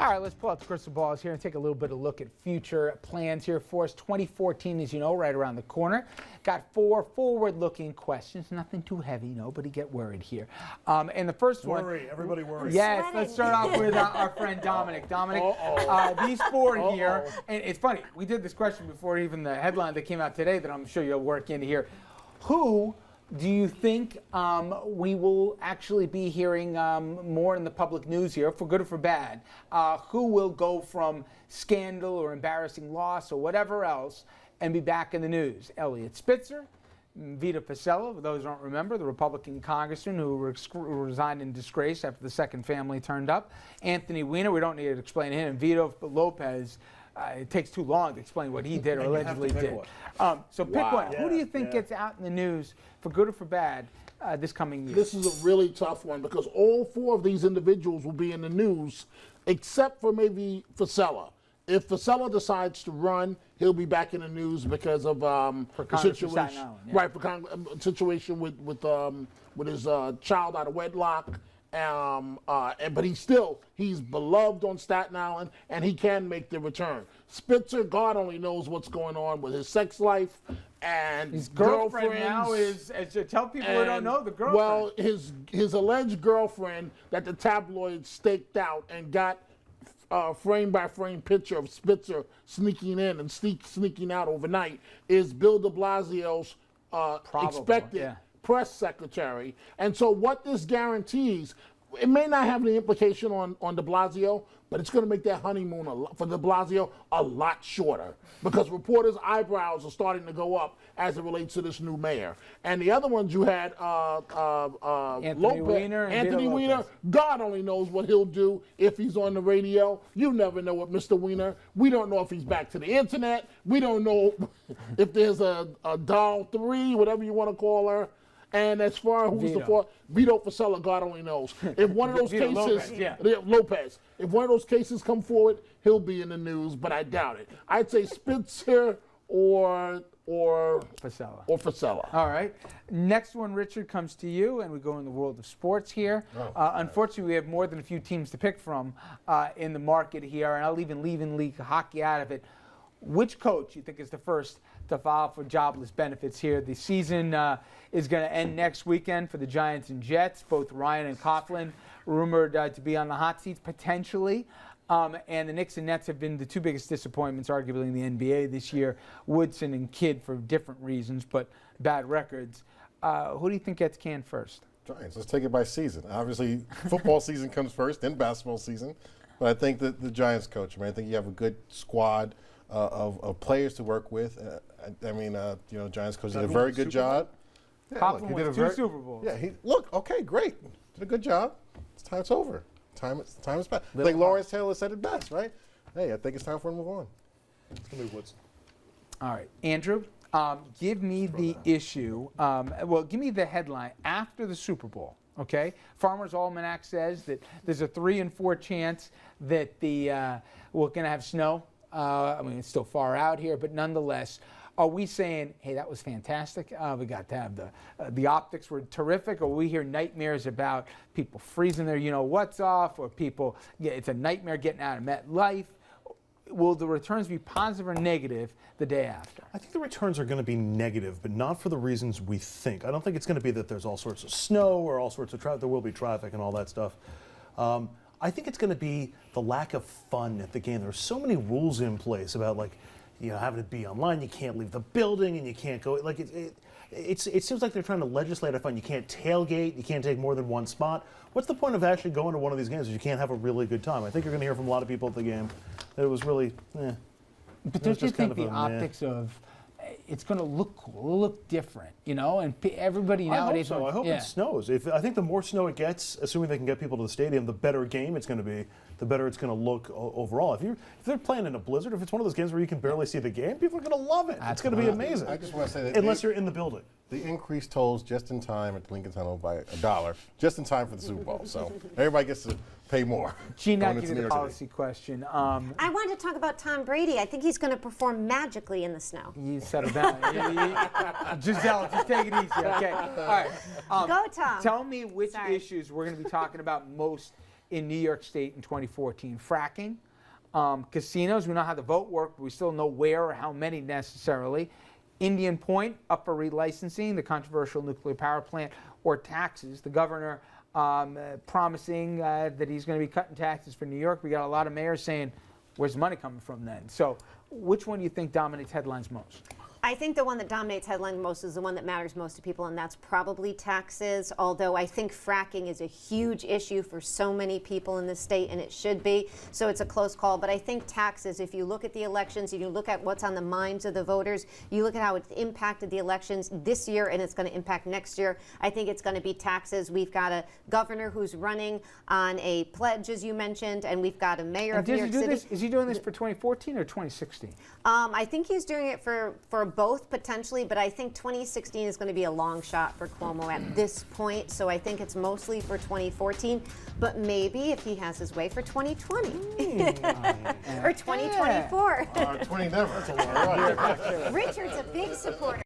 All right, let's pull out the crystal balls here and take a little bit of look at future plans here for us. 2014, as you know, right around the corner. Got 4 forward-looking questions. Nothing too heavy, nobody get worried here. And the first one. Everybody worry. Yes, let's start off with our friend Dominic. Dominic, these 4 here, and it's funny, we did this question before even the headline that came out today that I'm sure you'll work into here. Who do you think we will actually be hearing more in the public news here, for good or for bad? Who will go from scandal or embarrassing loss or whatever else and be back in the news? Eliot Spitzer, Vito Fossella, for those who don't remember, the Republican congressman who resigned in disgrace after the second family turned up. Anthony Weiner, we don't need to explain him. And Vito Lopez. It takes too long to explain what he did or allegedly did. So pick one. Who do you think gets out in the news, for good or for bad, this coming year? This is a really tough one because all 4 of these individuals will be in the news, except for maybe Fossella. If Fossella decides to run, he'll be back in the news because of the situation. Right, for situation with his child out of wedlock. But he's beloved on Staten Island, and he can make the return. Spitzer, God only knows what's going on with his sex life and his girlfriend now is, as you tell people who don't know, the girlfriend. Well, his alleged girlfriend that the tabloids staked out and got frame by frame picture of Spitzer sneaking in and sneaking out overnight is Bill de Blasio's expected press secretary. And so what this guarantees, it may not have any implication on de Blasio, but it's going to make that honeymoon for de Blasio a lot shorter because reporters' eyebrows are starting to go up as it relates to this new mayor. And the other ones you had Anthony Weiner. God only knows what he'll do if he's on the radio. You never know with Mr. Weiner. We don't know if he's back to the internet. We don't know if there's a doll 3, whatever you want to call her. And as far as who's the 4th, Vito Fossella, God only knows. If one of those cases, Lopez, if one of those cases come forward, he'll be in the news, but I doubt it. I'd say Spitzer or Fossella. All right. Next one, Richard, comes to you, and we go in the world of sports here. Unfortunately, we have more than a few teams to pick from in the market here, and I'll even leave in league hockey out of it. Which coach you think is the first to file for jobless benefits here? The season is going to end next weekend for the Giants and Jets. Both Ryan and Coughlin rumored to be on the hot seats potentially. And the Knicks and Nets have been the 2 biggest disappointments, arguably, in the NBA this year. Woodson and Kidd for different reasons, but bad records. Who do you think gets canned first? Giants. Let's take it by season. Obviously, football season comes first, then basketball season. But I think that the Giants coach, I think you have a good squad of players to work with. Giants coach did a very good job. Coughlin won 2 Super Bowls. Okay, great. Did a good job. It's over. Time is past. I think Lawrence Taylor said it best, right? Hey, I think it's time for him to move on. It's going to be Woodson. All right, Andrew, give me the issue. Give me the headline after the Super Bowl. Okay, Farmer's Almanac says that there's a 3 in 4 chance that we're going to have snow. It's still far out here, but nonetheless, are we saying, hey, that was fantastic? We got to have the optics were terrific, or we hear nightmares about people freezing their you-know-what's off, or people, it's a nightmare getting out of MetLife. Will the returns be positive or negative the day after? I think the returns are going to be negative, but not for the reasons we think. I don't think it's going to be that there's all sorts of snow or all sorts of traffic. There will be traffic and all that stuff. I think it's going to be the lack of fun at the game. There's so many rules in place about having to be online. You can't leave the building, and you can't go. It seems like they're trying to legislate a fun. You can't tailgate. You can't take more than one spot. What's the point of actually going to one of these games if you can't have a really good time? I think you're going to hear from a lot of people at the game that it was really. But don't you think the optics of it's going to look cool, it'll look different, and everybody nowadays. I hope so. I hope it snows. I think the more snow it gets, assuming they can get people to the stadium, the better game it's going to be, the better it's going to look overall. If they're playing in a blizzard, if it's one of those games where you can barely see the game, people are going to love it. It's going to be amazing. I just want to say that unless you're in the building. The increase tolls just in time at the Lincoln Tunnel by $1, just in time for the Super Bowl. So everybody gets to pay more. Gene, I'll give you the policy question. I wanted to talk about Tom Brady. I think he's going to perform magically in the snow. You settle down. Giselle, just take it easy, okay? All right. Go, Tom. Tell me which issues we're going to be talking about most in New York State in 2014? Fracking, casinos, we know how the vote worked, but we still know where or how many necessarily. Indian Point, upper relicensing, the controversial nuclear power plant, or taxes. The governor promising that he's going to be cutting taxes for New York. We got a lot of mayors saying, where's the money coming from then? So which one do you think dominates headlines most? I think the one that dominates headlines most is the one that matters most to people, and that's probably taxes, although I think fracking is a huge issue for so many people in the state, and it should be, so it's a close call. But I think taxes, if you look at the elections, you look at what's on the minds of the voters, you look at how it's impacted the elections this year and it's going to impact next year, I think it's going to be taxes. We've got a governor who's running on a pledge, as you mentioned, and we've got a mayor of New York City. Is he doing this for 2014 or 2016? I think he's doing it for both potentially, but I think 2016 is going to be a long shot for Cuomo at this point. So I think it's mostly for 2014, but maybe if he has his way for 2020 or 2024. 20 never. That's a lot. Richard's a big supporter.